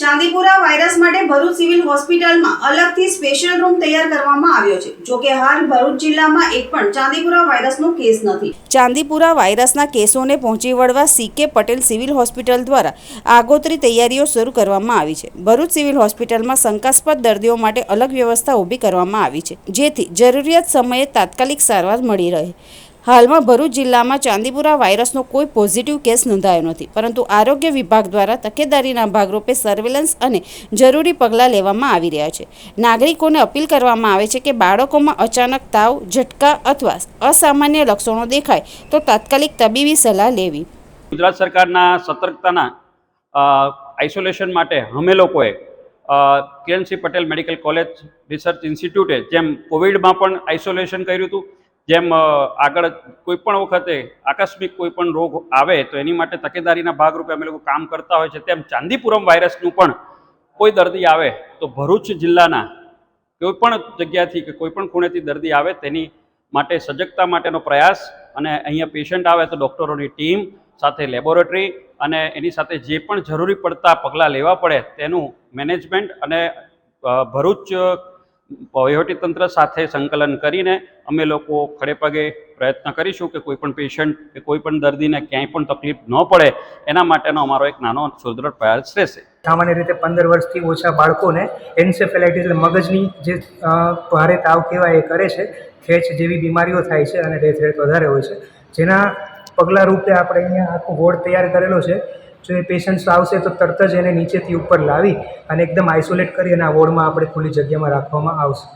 Chandipura virus માટે Bharuch civil હોસ્પિટલમાં અલગથી સ્પેશિયલ રૂમ તૈયાર કરવામાં આવ્યો છે। જો કે હાલ ભરૂચ જિલ્લામાં એક પણ ચાંદીપુરા વાયરસનો કેસ નથી। ચાંદીપુરા વાયરસના કેસોને પહોંચી વળવા CK પટેલ સિવિલ હોસ્પિટલ દ્વારા આગોતરી તૈયારીઓ શરૂ કરવામાં આવી છે। ભરૂચ સિવિલ હોસ્પિટલમાં શંકાસ્પદ દર્દીઓ માટે અલગ વ્યવસ્થા ઊભી કરવામાં આવી છે, જેથી જરૂરિયાત સમયે તાત્કાલિક સારવાર મળી રહે। હાલમાં ભરૂચ જિલ્લામાં ચાંદીપુરા વાયરસનો કોઈ પોઝિટિવ કેસ નોંધાયો નથી, પરંતુ આરોગ્ય વિભાગ દ્વારા તકેદારીના ભાગરૂપે સર્વેલન્સ અને જરૂરી પગલાં લેવામાં આવી રહ્યા છે। નાગરિકોને અપીલ કરવામાં આવે છે કે બાળકોમાં અચાનક તાવ, ઝટકા અથવા અસામાન્ય લક્ષણો દેખાય તો તાત્કાલિક તબીબી સલાહ લેવી। ગુજરાત સરકારના સતર્કતાના આઇસોલેશન માટે અમે લોકોએ KNC Patel medical college research ઇન્સ્ટિટ્યૂટે જેમ કોવિડમાં પણ આઇસોલેશન કર્યું હતું, જેમ આગળ કોઈપણ વખતે આકસ્મિક કોઈપણ રોગ આવે તો એની માટે તકેદારીના ભાગરૂપે અમે લોકો કામ કરતા હોય છે, તેમ ચાંદીપુરમ વાયરસનું પણ કોઈ દર્દી આવે તો ભરૂચ જિલ્લાના કોઈપણ જગ્યાથી કે કોઈપણ ખૂણેથી દર્દી આવે તેની માટે સજગતા માટેનો પ્રયાસ, અને અહીંયા પેશન્ટ આવે તો ડૉક્ટરોની ટીમ સાથે લેબોરેટરી અને એની સાથે જે પણ જરૂરી પડતા પગલાં લેવા પડે તેનું મેનેજમેન્ટ અને ભરૂચ વહીવટીતંત્ર સાથે સંકલન કરીને અમે લોકો ખડેપગે પ્રયત્ન કરીશું કે કોઈપણ પેશન્ટ કે કોઈપણ દર્દીને ક્યાંય પણ તકલીફ ન પડે એના માટેનો અમારો એક નાનો સુદૃઢ પ્રયાસ રહેશે। સામાન્ય રીતે 15 વર્ષથી ઓછા બાળકોને એન્સેફેલાઇટિસ એટલે મગજની જે ભારે તાવ કહેવાય એ કરે છે, ખેંચ જેવી બીમારીઓ થાય છે અને ડેથ રેટ વધારે હોય છે, જેના પગલાં રૂપે આપણે અહીંયા આખો વોર્ડ તૈયાર કરેલો છે। જો એ પેશન્ટ્સ આવશે તો તરત જ એને નીચેથી ઉપર લાવી અને એકદમ આઇસોલેટ કરી અને આ વોર્ડમાં આપણે ખુલ્લી જગ્યામાં રાખવામાં આવશે।